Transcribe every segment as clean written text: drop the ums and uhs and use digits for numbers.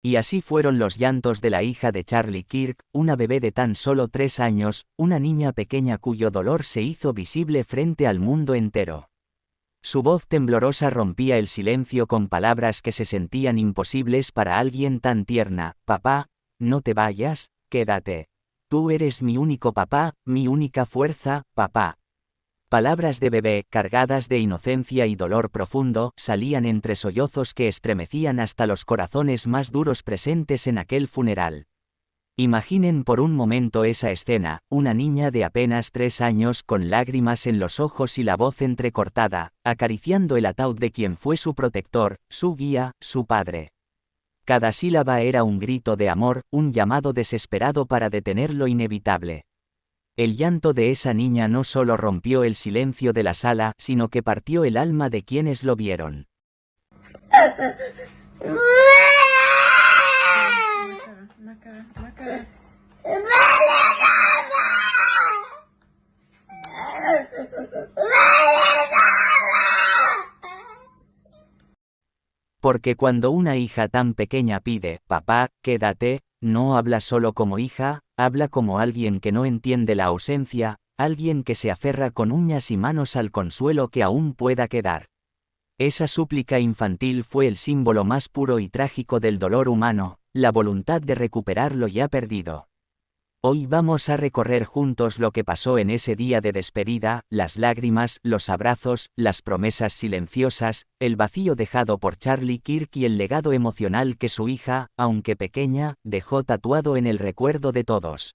Y así fueron los llantos de la hija de Charlie Kirk, una bebé de tan solo 3 años, una niña pequeña cuyo dolor se hizo visible frente al mundo entero. Su voz temblorosa rompía el silencio con palabras que se sentían imposibles para alguien tan tierna. Papá, no te vayas, quédate. Tú eres mi único papá, mi única fuerza, papá. Palabras de bebé, cargadas de inocencia y dolor profundo, salían entre sollozos que estremecían hasta los corazones más duros presentes en aquel funeral. Imaginen por un momento esa escena, una niña de apenas 3 años con lágrimas en los ojos y la voz entrecortada, acariciando el ataúd de quien fue su protector, su guía, su padre. Cada sílaba era un grito de amor, un llamado desesperado para detener lo inevitable. El llanto de esa niña no solo rompió el silencio de la sala, sino que partió el alma de quienes lo vieron. Porque cuando una hija tan pequeña pide, papá, quédate, no habla solo como hija, habla como alguien que no entiende la ausencia, alguien que se aferra con uñas y manos al consuelo que aún pueda quedar. Esa súplica infantil fue el símbolo más puro y trágico del dolor humano, la voluntad de recuperar lo ya perdido. Hoy vamos a recorrer juntos lo que pasó en ese día de despedida, las lágrimas, los abrazos, las promesas silenciosas, el vacío dejado por Charlie Kirk y el legado emocional que su hija, aunque pequeña, dejó tatuado en el recuerdo de todos.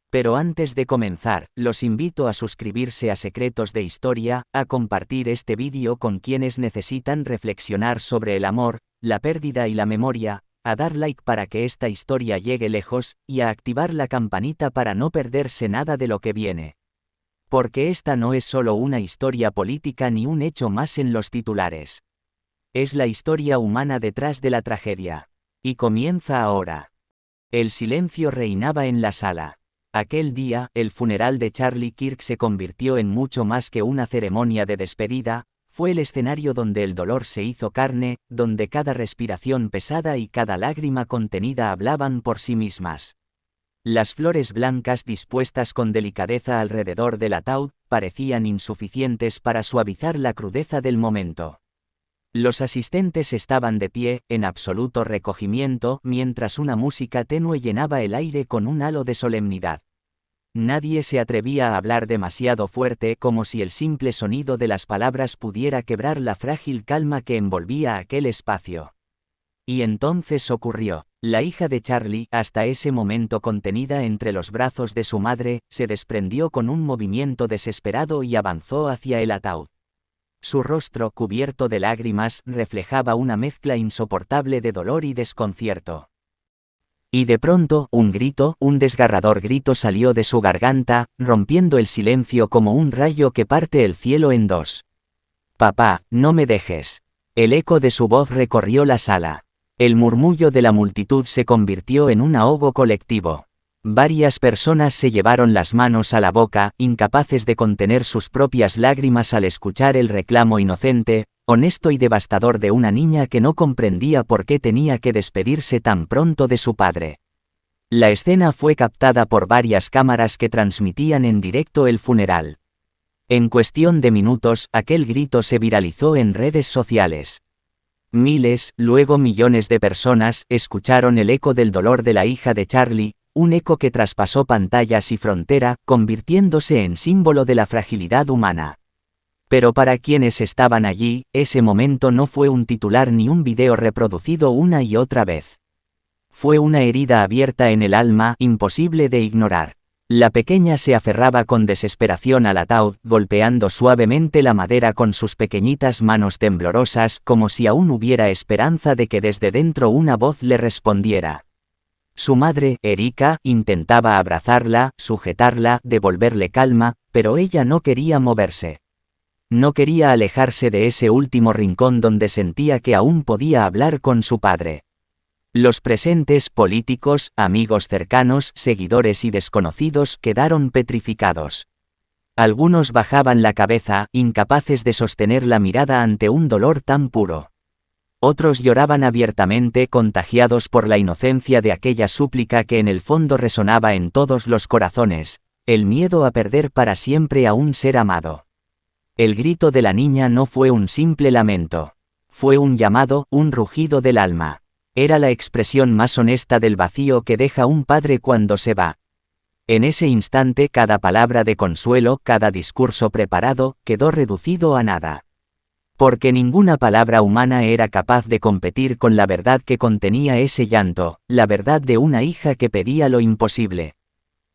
Pero antes de comenzar, los invito a suscribirse a Secretos de Historia, a compartir este vídeo con quienes necesitan reflexionar sobre el amor, la pérdida y la memoria, a dar like para que esta historia llegue lejos, y a activar la campanita para no perderse nada de lo que viene. Porque esta no es solo una historia política ni un hecho más en los titulares. Es la historia humana detrás de la tragedia. Y comienza ahora. El silencio reinaba en la sala. Aquel día, el funeral de Charlie Kirk se convirtió en mucho más que una ceremonia de despedida. Fue el escenario donde el dolor se hizo carne, donde cada respiración pesada y cada lágrima contenida hablaban por sí mismas. Las flores blancas dispuestas con delicadeza alrededor del ataúd parecían insuficientes para suavizar la crudeza del momento. Los asistentes estaban de pie, en absoluto recogimiento, mientras una música tenue llenaba el aire con un halo de solemnidad. Nadie se atrevía a hablar demasiado fuerte, como si el simple sonido de las palabras pudiera quebrar la frágil calma que envolvía aquel espacio. Y entonces ocurrió. La hija de Charlie, hasta ese momento contenida entre los brazos de su madre, se desprendió con un movimiento desesperado y avanzó hacia el ataúd. Su rostro, cubierto de lágrimas, reflejaba una mezcla insoportable de dolor y desconcierto. Y de pronto, un desgarrador grito salió de su garganta, rompiendo el silencio como un rayo que parte el cielo en dos. «Papá, no me dejes». El eco de su voz recorrió la sala. El murmullo de la multitud se convirtió en un ahogo colectivo. Varias personas se llevaron las manos a la boca, incapaces de contener sus propias lágrimas al escuchar el reclamo inocente, honesto y devastador de una niña que no comprendía por qué tenía que despedirse tan pronto de su padre. La escena fue captada por varias cámaras que transmitían en directo el funeral. En cuestión de minutos, aquel grito se viralizó en redes sociales. Miles, luego millones de personas, escucharon el eco del dolor de la hija de Charlie, un eco que traspasó pantallas y frontera, convirtiéndose en símbolo de la fragilidad humana. Pero para quienes estaban allí, ese momento no fue un titular ni un video reproducido una y otra vez. Fue una herida abierta en el alma, imposible de ignorar. La pequeña se aferraba con desesperación al ataúd, golpeando suavemente la madera con sus pequeñitas manos temblorosas, como si aún hubiera esperanza de que desde dentro una voz le respondiera. Su madre, Erika, intentaba abrazarla, sujetarla, devolverle calma, pero ella no quería moverse. No quería alejarse de ese último rincón donde sentía que aún podía hablar con su padre. Los presentes, políticos, amigos cercanos, seguidores y desconocidos, quedaron petrificados. Algunos bajaban la cabeza, incapaces de sostener la mirada ante un dolor tan puro. Otros lloraban abiertamente, contagiados por la inocencia de aquella súplica que en el fondo resonaba en todos los corazones, el miedo a perder para siempre a un ser amado. El grito de la niña no fue un simple lamento. Fue un llamado, un rugido del alma. Era la expresión más honesta del vacío que deja un padre cuando se va. En ese instante cada palabra de consuelo, cada discurso preparado, quedó reducido a nada. Porque ninguna palabra humana era capaz de competir con la verdad que contenía ese llanto, la verdad de una hija que pedía lo imposible.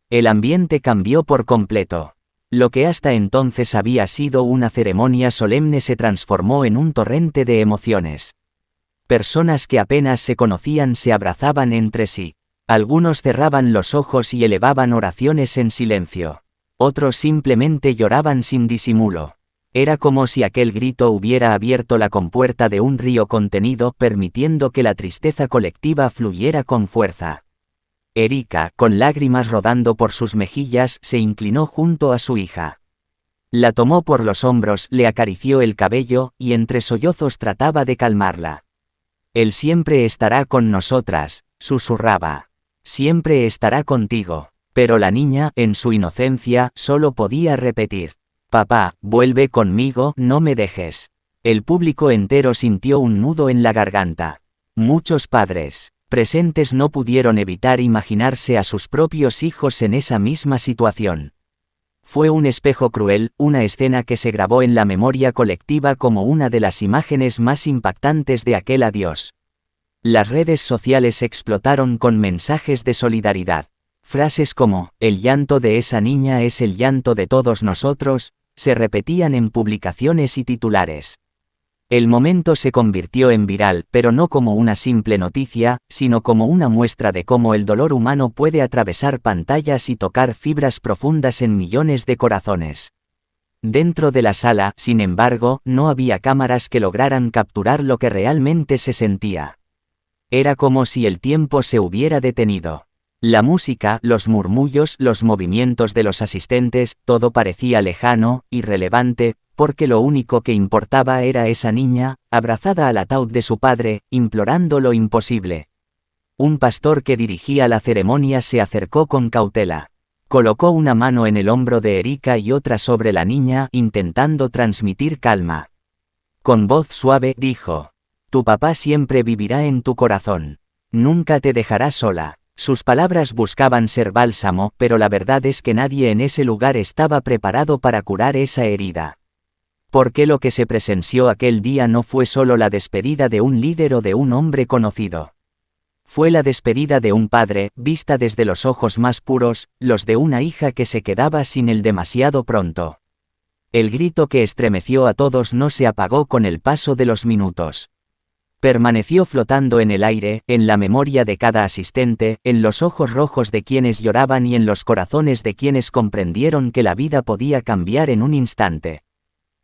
El ambiente cambió por completo. Lo que hasta entonces había sido una ceremonia solemne se transformó en un torrente de emociones. Personas que apenas se conocían se abrazaban entre sí. Algunos cerraban los ojos y elevaban oraciones en silencio. Otros simplemente lloraban sin disimulo. Era como si aquel grito hubiera abierto la compuerta de un río contenido, permitiendo que la tristeza colectiva fluyera con fuerza. Erika, con lágrimas rodando por sus mejillas, se inclinó junto a su hija. La tomó por los hombros, le acarició el cabello, y entre sollozos trataba de calmarla. Él siempre estará con nosotras, susurraba. Siempre estará contigo. Pero la niña, en su inocencia, solo podía repetir: papá, vuelve conmigo, no me dejes. El público entero sintió un nudo en la garganta. Muchos padres presentes no pudieron evitar imaginarse a sus propios hijos en esa misma situación. Fue un espejo cruel, una escena que se grabó en la memoria colectiva como una de las imágenes más impactantes de aquel adiós. Las redes sociales explotaron con mensajes de solidaridad. Frases como, el llanto de esa niña es el llanto de todos nosotros, se repetían en publicaciones y titulares. El momento se convirtió en viral, pero no como una simple noticia, sino como una muestra de cómo el dolor humano puede atravesar pantallas y tocar fibras profundas en millones de corazones. Dentro de la sala, sin embargo, no había cámaras que lograran capturar lo que realmente se sentía. Era como si el tiempo se hubiera detenido. La música, los murmullos, los movimientos de los asistentes, todo parecía lejano, irrelevante, porque lo único que importaba era esa niña, abrazada al ataúd de su padre, implorando lo imposible. Un pastor que dirigía la ceremonia se acercó con cautela. Colocó una mano en el hombro de Erika y otra sobre la niña, intentando transmitir calma. Con voz suave, dijo: tu papá siempre vivirá en tu corazón. Nunca te dejará sola. Sus palabras buscaban ser bálsamo, pero la verdad es que nadie en ese lugar estaba preparado para curar esa herida. Porque lo que se presenció aquel día no fue solo la despedida de un líder o de un hombre conocido. Fue la despedida de un padre, vista desde los ojos más puros, los de una hija que se quedaba sin él demasiado pronto. El grito que estremeció a todos no se apagó con el paso de los minutos. Permaneció flotando en el aire, en la memoria de cada asistente, en los ojos rojos de quienes lloraban y en los corazones de quienes comprendieron que la vida podía cambiar en un instante.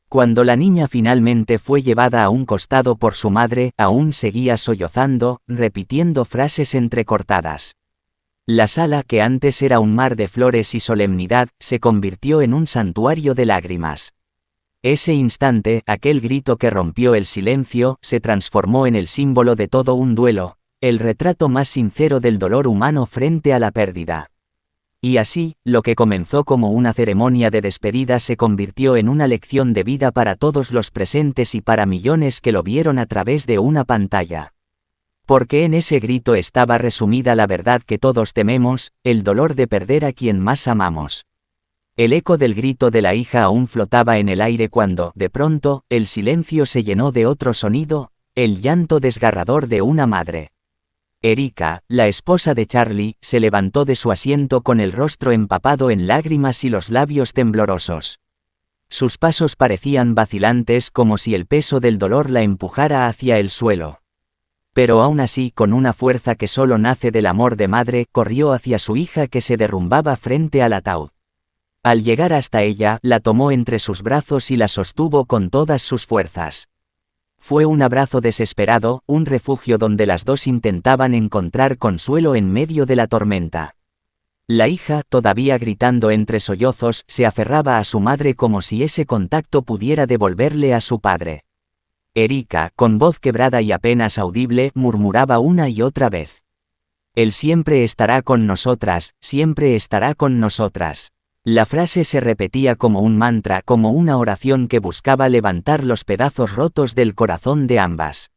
Cuando la niña finalmente fue llevada a un costado por su madre, aún seguía sollozando, repitiendo frases entrecortadas. La sala, que antes era un mar de flores y solemnidad, se convirtió en un santuario de lágrimas. Ese instante, aquel grito que rompió el silencio, se transformó en el símbolo de todo un duelo, el retrato más sincero del dolor humano frente a la pérdida. Y así, lo que comenzó como una ceremonia de despedida se convirtió en una lección de vida para todos los presentes y para millones que lo vieron a través de una pantalla. Porque en ese grito estaba resumida la verdad que todos tememos, el dolor de perder a quien más amamos. El eco del grito de la hija aún flotaba en el aire cuando, de pronto, el silencio se llenó de otro sonido, el llanto desgarrador de una madre. Erika, la esposa de Charlie, se levantó de su asiento con el rostro empapado en lágrimas y los labios temblorosos. Sus pasos parecían vacilantes como si el peso del dolor la empujara hacia el suelo. Pero aún así, con una fuerza que solo nace del amor de madre, corrió hacia su hija que se derrumbaba frente al ataúd. Al llegar hasta ella, la tomó entre sus brazos y la sostuvo con todas sus fuerzas. Fue un abrazo desesperado, un refugio donde las dos intentaban encontrar consuelo en medio de la tormenta. La hija, todavía gritando entre sollozos, se aferraba a su madre como si ese contacto pudiera devolverle a su padre. Erika, con voz quebrada y apenas audible, murmuraba una y otra vez. Él siempre estará con nosotras, siempre estará con nosotras. La frase se repetía como un mantra, como una oración que buscaba levantar los pedazos rotos del corazón de ambas.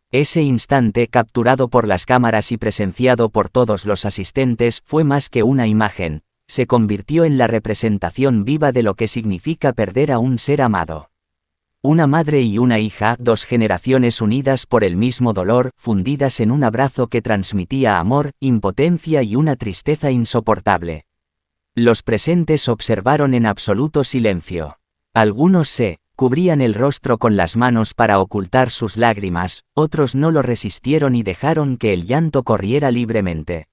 Ese instante, capturado por las cámaras y presenciado por todos los asistentes, fue más que una imagen, se convirtió en la representación viva de lo que significa perder a un ser amado. Una madre y una hija, dos generaciones unidas por el mismo dolor, fundidas en un abrazo que transmitía amor, impotencia y una tristeza insoportable. Los presentes observaron en absoluto silencio. Algunos se cubrían el rostro con las manos para ocultar sus lágrimas, otros no lo resistieron y dejaron que el llanto corriera libremente.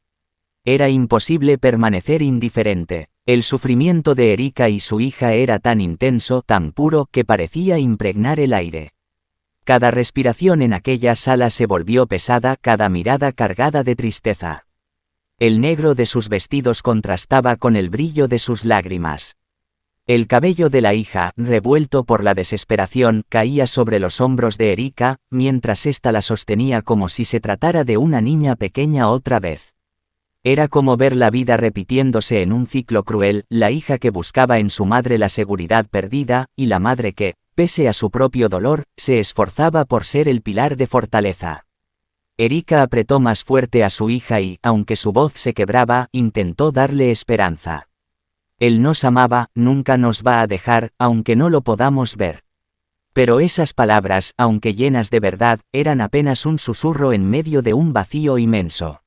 Era imposible permanecer indiferente. El sufrimiento de Erika y su hija era tan intenso, tan puro, que parecía impregnar el aire. Cada respiración en aquella sala se volvió pesada, cada mirada cargada de tristeza. El negro de sus vestidos contrastaba con el brillo de sus lágrimas. El cabello de la hija, revuelto por la desesperación, caía sobre los hombros de Erika, mientras ésta la sostenía como si se tratara de una niña pequeña otra vez. Era como ver la vida repitiéndose en un ciclo cruel, la hija que buscaba en su madre la seguridad perdida, y la madre que, pese a su propio dolor, se esforzaba por ser el pilar de fortaleza. Erika apretó más fuerte a su hija y, aunque su voz se quebraba, intentó darle esperanza. Él nos amaba, nunca nos va a dejar, aunque no lo podamos ver. Pero esas palabras, aunque llenas de verdad, eran apenas un susurro en medio de un vacío inmenso.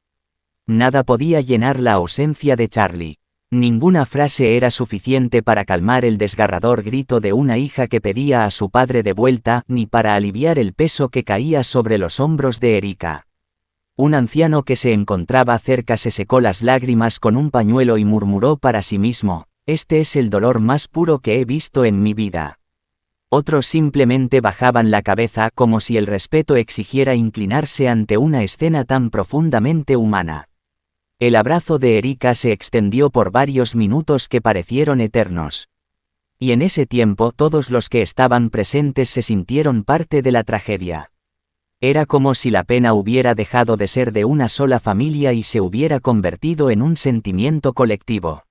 Nada podía llenar la ausencia de Charlie. Ninguna frase era suficiente para calmar el desgarrador grito de una hija que pedía a su padre de vuelta, ni para aliviar el peso que caía sobre los hombros de Erika. Un anciano que se encontraba cerca se secó las lágrimas con un pañuelo y murmuró para sí mismo: «Este es el dolor más puro que he visto en mi vida». Otros simplemente bajaban la cabeza como si el respeto exigiera inclinarse ante una escena tan profundamente humana. El abrazo de Erika se extendió por varios minutos que parecieron eternos. Y en ese tiempo todos los que estaban presentes se sintieron parte de la tragedia. Era como si la pena hubiera dejado de ser de una sola familia y se hubiera convertido en un sentimiento colectivo.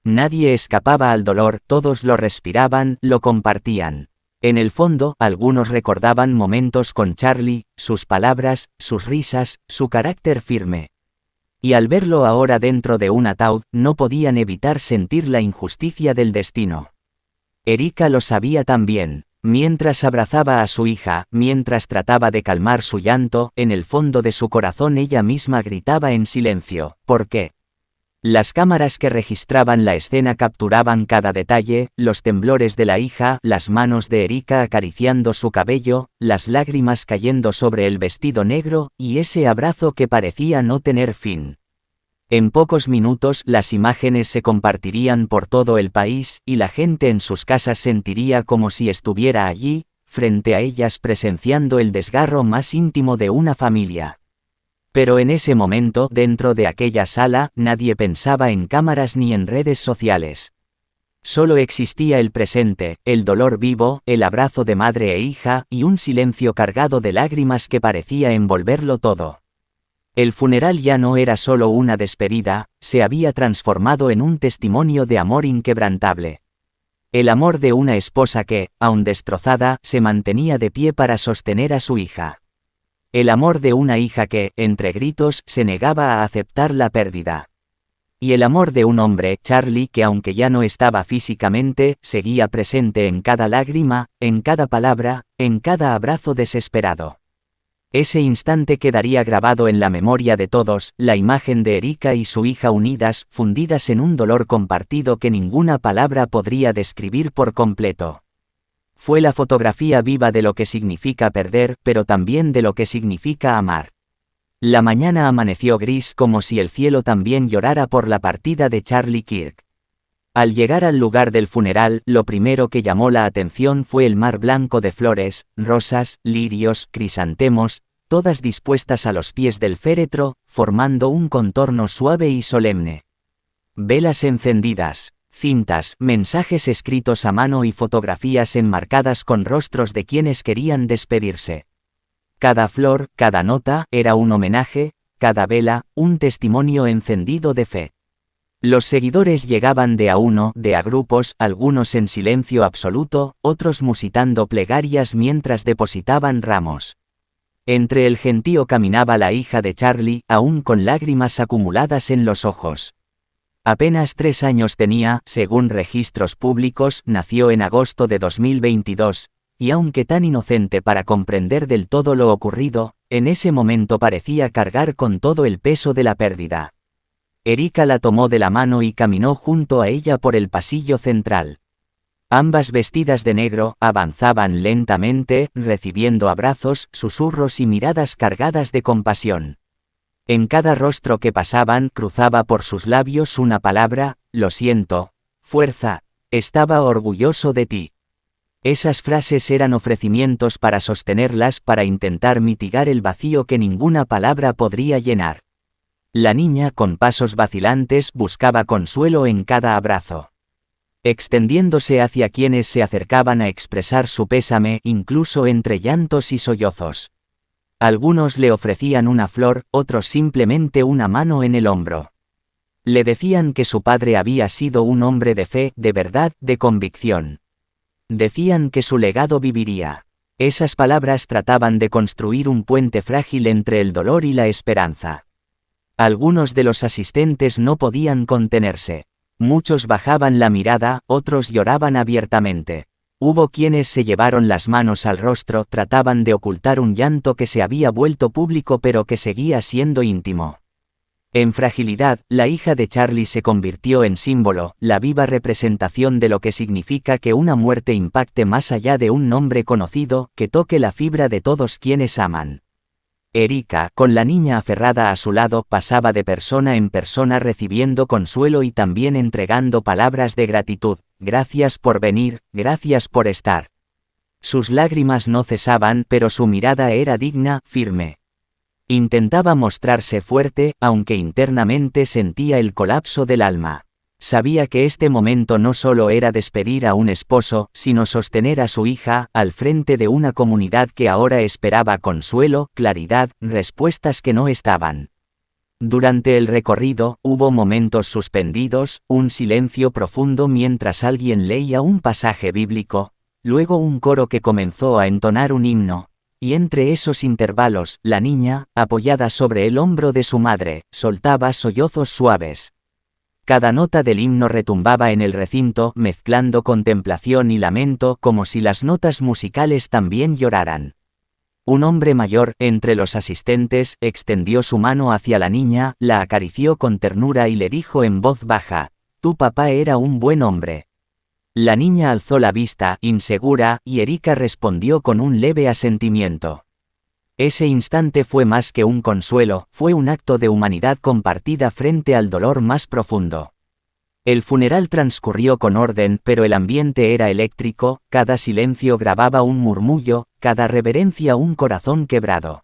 Nadie escapaba al dolor, todos lo respiraban, lo compartían. En el fondo, algunos recordaban momentos con Charlie, sus palabras, sus risas, su carácter firme. Y al verlo ahora dentro de un ataúd, no podían evitar sentir la injusticia del destino. Erika lo sabía también. Mientras abrazaba a su hija, mientras trataba de calmar su llanto, en el fondo de su corazón ella misma gritaba en silencio: ¿por qué? Las cámaras que registraban la escena capturaban cada detalle, los temblores de la hija, las manos de Erika acariciando su cabello, las lágrimas cayendo sobre el vestido negro, y ese abrazo que parecía no tener fin. En pocos minutos las imágenes se compartirían por todo el país, y la gente en sus casas sentiría como si estuviera allí, frente a ellas presenciando el desgarro más íntimo de una familia. Pero en ese momento, dentro de aquella sala, nadie pensaba en cámaras ni en redes sociales. Solo existía el presente, el dolor vivo, el abrazo de madre e hija, y un silencio cargado de lágrimas que parecía envolverlo todo. El funeral ya no era solo una despedida, se había transformado en un testimonio de amor inquebrantable. El amor de una esposa que, aun destrozada, se mantenía de pie para sostener a su hija. El amor de una hija que, entre gritos, se negaba a aceptar la pérdida. Y el amor de un hombre, Charlie, que aunque ya no estaba físicamente, seguía presente en cada lágrima, en cada palabra, en cada abrazo desesperado. Ese instante quedaría grabado en la memoria de todos, la imagen de Erika y su hija unidas, fundidas en un dolor compartido que ninguna palabra podría describir por completo. Fue la fotografía viva de lo que significa perder, pero también de lo que significa amar. La mañana amaneció gris como si el cielo también llorara por la partida de Charlie Kirk. Al llegar al lugar del funeral, lo primero que llamó la atención fue el mar blanco de flores, rosas, lirios, crisantemos, todas dispuestas a los pies del féretro, formando un contorno suave y solemne. Velas encendidas, cintas, mensajes escritos a mano y fotografías enmarcadas con rostros de quienes querían despedirse. Cada flor, cada nota, era un homenaje, cada vela, un testimonio encendido de fe. Los seguidores llegaban de a uno, de a grupos, algunos en silencio absoluto, otros musitando plegarias mientras depositaban ramos. Entre el gentío caminaba la hija de Charlie, aún con lágrimas acumuladas en los ojos. Apenas 3 años tenía, según registros públicos, nació en agosto de 2022, y aunque tan inocente para comprender del todo lo ocurrido, en ese momento parecía cargar con todo el peso de la pérdida. Erika la tomó de la mano y caminó junto a ella por el pasillo central. Ambas vestidas de negro, avanzaban lentamente, recibiendo abrazos, susurros y miradas cargadas de compasión. En cada rostro que pasaban cruzaba por sus labios una palabra: lo siento, fuerza, estaba orgulloso de ti. Esas frases eran ofrecimientos para sostenerlas, para intentar mitigar el vacío que ninguna palabra podría llenar. La niña, con pasos vacilantes, buscaba consuelo en cada abrazo, extendiéndose hacia quienes se acercaban a expresar su pésame, incluso entre llantos y sollozos. Algunos le ofrecían una flor, otros simplemente una mano en el hombro. Le decían que su padre había sido un hombre de fe, de verdad, de convicción. Decían que su legado viviría. Esas palabras trataban de construir un puente frágil entre el dolor y la esperanza. Algunos de los asistentes no podían contenerse. Muchos bajaban la mirada, otros lloraban abiertamente. Hubo quienes se llevaron las manos al rostro, trataban de ocultar un llanto que se había vuelto público pero que seguía siendo íntimo. En fragilidad, la hija de Charlie se convirtió en símbolo, la viva representación de lo que significa que una muerte impacte más allá de un nombre conocido, que toque la fibra de todos quienes aman. Erika, con la niña aferrada a su lado, pasaba de persona en persona recibiendo consuelo y también entregando palabras de gratitud: gracias por venir, gracias por estar. Sus lágrimas no cesaban, pero su mirada era digna, firme. Intentaba mostrarse fuerte, aunque internamente sentía el colapso del alma. Sabía que este momento no solo era despedir a un esposo, sino sostener a su hija, al frente de una comunidad que ahora esperaba consuelo, claridad, respuestas que no estaban. Durante el recorrido, hubo momentos suspendidos, un silencio profundo mientras alguien leía un pasaje bíblico, luego un coro que comenzó a entonar un himno, y entre esos intervalos, la niña, apoyada sobre el hombro de su madre, soltaba sollozos suaves. Cada nota del himno retumbaba en el recinto, mezclando contemplación y lamento, como si las notas musicales también lloraran. Un hombre mayor, entre los asistentes, extendió su mano hacia la niña, la acarició con ternura y le dijo en voz baja: «Tu papá era un buen hombre». La niña alzó la vista, insegura, y Erika respondió con un leve asentimiento. Ese instante fue más que un consuelo, fue un acto de humanidad compartida frente al dolor más profundo. El funeral transcurrió con orden, pero el ambiente era eléctrico, cada silencio grababa un murmullo, cada reverencia un corazón quebrado.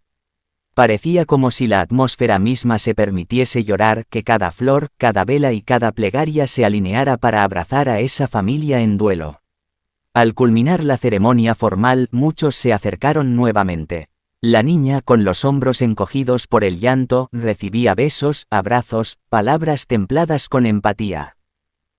Parecía como si la atmósfera misma se permitiese llorar, que cada flor, cada vela y cada plegaria se alineara para abrazar a esa familia en duelo. Al culminar la ceremonia formal, muchos se acercaron nuevamente. La niña, con los hombros encogidos por el llanto, recibía besos, abrazos, palabras templadas con empatía.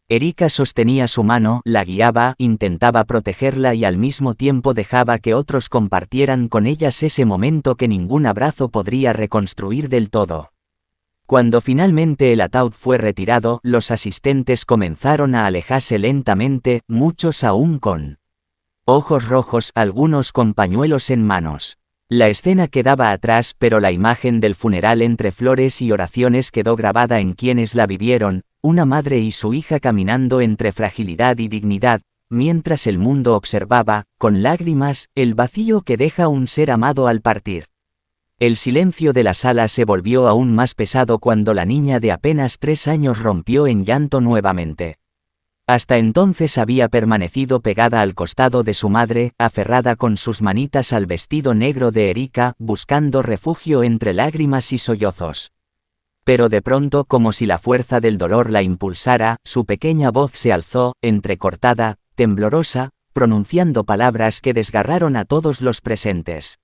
Erika sostenía su mano, la guiaba, intentaba protegerla y al mismo tiempo dejaba que otros compartieran con ellas ese momento que ningún abrazo podría reconstruir del todo. Cuando finalmente el ataúd fue retirado, los asistentes comenzaron a alejarse lentamente, muchos aún con ojos rojos, algunos con pañuelos en manos. La escena quedaba atrás, pero la imagen del funeral entre flores y oraciones quedó grabada en quienes la vivieron, una madre y su hija caminando entre fragilidad y dignidad, mientras el mundo observaba, con lágrimas, el vacío que deja un ser amado al partir. El silencio de la sala se volvió aún más pesado cuando la niña de apenas 3 años rompió en llanto nuevamente. Hasta entonces había permanecido pegada al costado de su madre, aferrada con sus manitas al vestido negro de Erika, buscando refugio entre lágrimas y sollozos. Pero de pronto, como si la fuerza del dolor la impulsara, su pequeña voz se alzó, entrecortada, temblorosa, pronunciando palabras que desgarraron a todos los presentes.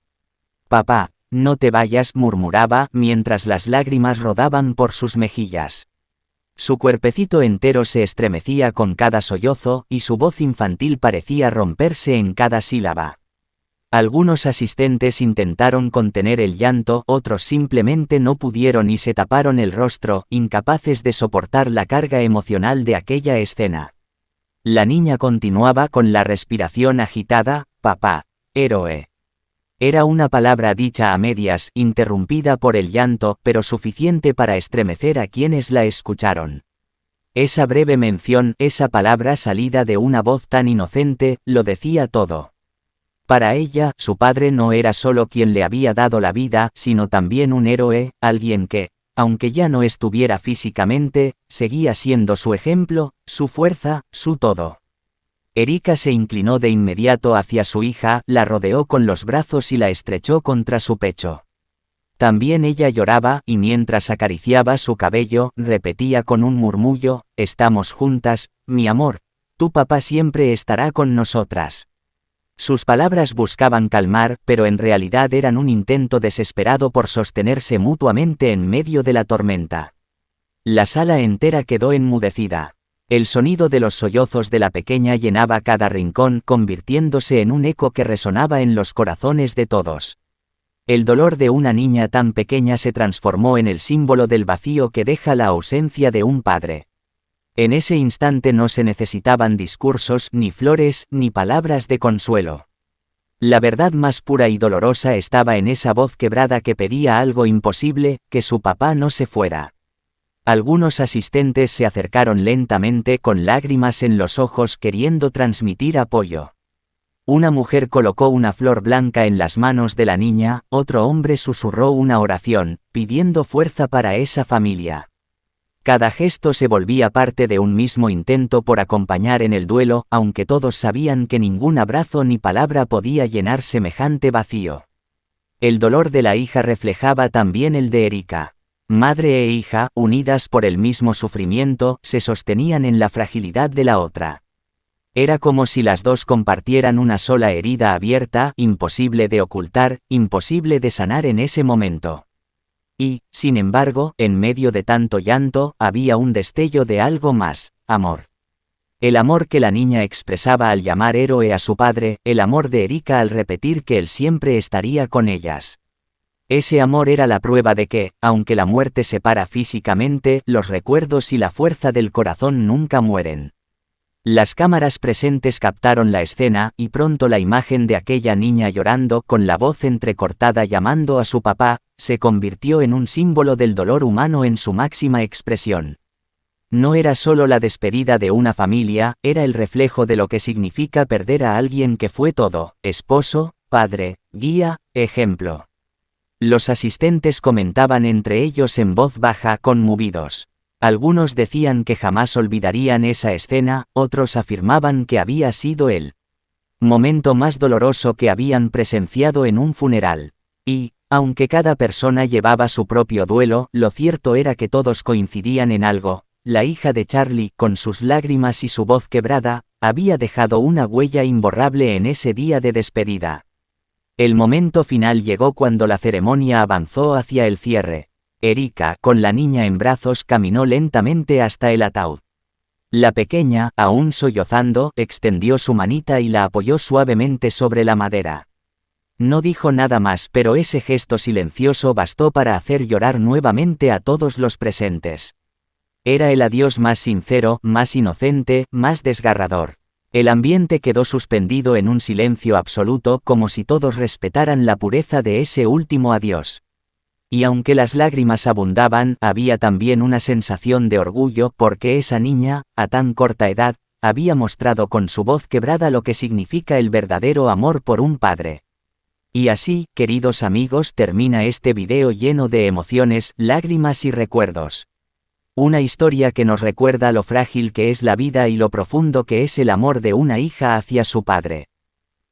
«Papá, no te vayas», murmuraba, mientras las lágrimas rodaban por sus mejillas. Su cuerpecito entero se estremecía con cada sollozo, y su voz infantil parecía romperse en cada sílaba. Algunos asistentes intentaron contener el llanto, otros simplemente no pudieron y se taparon el rostro, incapaces de soportar la carga emocional de aquella escena. La niña continuaba con la respiración agitada: «Papá, héroe». Era una palabra dicha a medias, interrumpida por el llanto, pero suficiente para estremecer a quienes la escucharon. Esa breve mención, esa palabra salida de una voz tan inocente, lo decía todo. Para ella, su padre no era solo quien le había dado la vida, sino también un héroe, alguien que, aunque ya no estuviera físicamente, seguía siendo su ejemplo, su fuerza, su todo. Erika se inclinó de inmediato hacia su hija, la rodeó con los brazos y la estrechó contra su pecho. También ella lloraba, y mientras acariciaba su cabello, repetía con un murmullo: «Estamos juntas, mi amor, tu papá siempre estará con nosotras». Sus palabras buscaban calmar, pero en realidad eran un intento desesperado por sostenerse mutuamente en medio de la tormenta. La sala entera quedó enmudecida. El sonido de los sollozos de la pequeña llenaba cada rincón, convirtiéndose en un eco que resonaba en los corazones de todos. El dolor de una niña tan pequeña se transformó en el símbolo del vacío que deja la ausencia de un padre. En ese instante no se necesitaban discursos, ni flores, ni palabras de consuelo. La verdad más pura y dolorosa estaba en esa voz quebrada que pedía algo imposible: que su papá no se fuera. Algunos asistentes se acercaron lentamente con lágrimas en los ojos, queriendo transmitir apoyo. Una mujer colocó una flor blanca en las manos de la niña, otro hombre susurró una oración, pidiendo fuerza para esa familia. Cada gesto se volvía parte de un mismo intento por acompañar en el duelo, aunque todos sabían que ningún abrazo ni palabra podía llenar semejante vacío. El dolor de la hija reflejaba también el de Erika. Madre e hija, unidas por el mismo sufrimiento, se sostenían en la fragilidad de la otra. Era como si las dos compartieran una sola herida abierta, imposible de ocultar, imposible de sanar en ese momento. Y, sin embargo, en medio de tanto llanto, había un destello de algo más: amor. El amor que la niña expresaba al llamar héroe a su padre, el amor de Erika al repetir que él siempre estaría con ellas. Ese amor era la prueba de que, aunque la muerte separa físicamente, los recuerdos y la fuerza del corazón nunca mueren. Las cámaras presentes captaron la escena, y pronto la imagen de aquella niña llorando, con la voz entrecortada llamando a su papá, se convirtió en un símbolo del dolor humano en su máxima expresión. No era solo la despedida de una familia, era el reflejo de lo que significa perder a alguien que fue todo: esposo, padre, guía, ejemplo. Los asistentes comentaban entre ellos en voz baja, conmovidos. Algunos decían que jamás olvidarían esa escena, otros afirmaban que había sido el momento más doloroso que habían presenciado en un funeral. Y, aunque cada persona llevaba su propio duelo, lo cierto era que todos coincidían en algo: la hija de Charlie, con sus lágrimas y su voz quebrada, había dejado una huella imborrable en ese día de despedida. El momento final llegó cuando la ceremonia avanzó hacia el cierre. Erika, con la niña en brazos, caminó lentamente hasta el ataúd. La pequeña, aún sollozando, extendió su manita y la apoyó suavemente sobre la madera. No dijo nada más, pero ese gesto silencioso bastó para hacer llorar nuevamente a todos los presentes. Era el adiós más sincero, más inocente, más desgarrador. El ambiente quedó suspendido en un silencio absoluto, como si todos respetaran la pureza de ese último adiós. Y aunque las lágrimas abundaban, había también una sensación de orgullo, porque esa niña, a tan corta edad, había mostrado con su voz quebrada lo que significa el verdadero amor por un padre. Y así, queridos amigos, termina este video lleno de emociones, lágrimas y recuerdos. Una historia que nos recuerda lo frágil que es la vida y lo profundo que es el amor de una hija hacia su padre.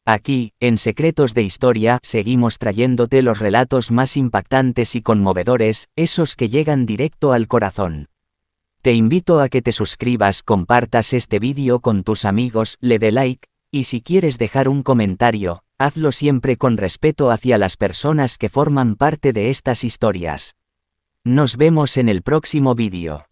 Aquí, en Secretos de Historia, seguimos trayéndote los relatos más impactantes y conmovedores, esos que llegan directo al corazón. Te invito a que te suscribas, compartas este vídeo con tus amigos, le dé like, y si quieres dejar un comentario, hazlo siempre con respeto hacia las personas que forman parte de estas historias. Nos vemos en el próximo vídeo.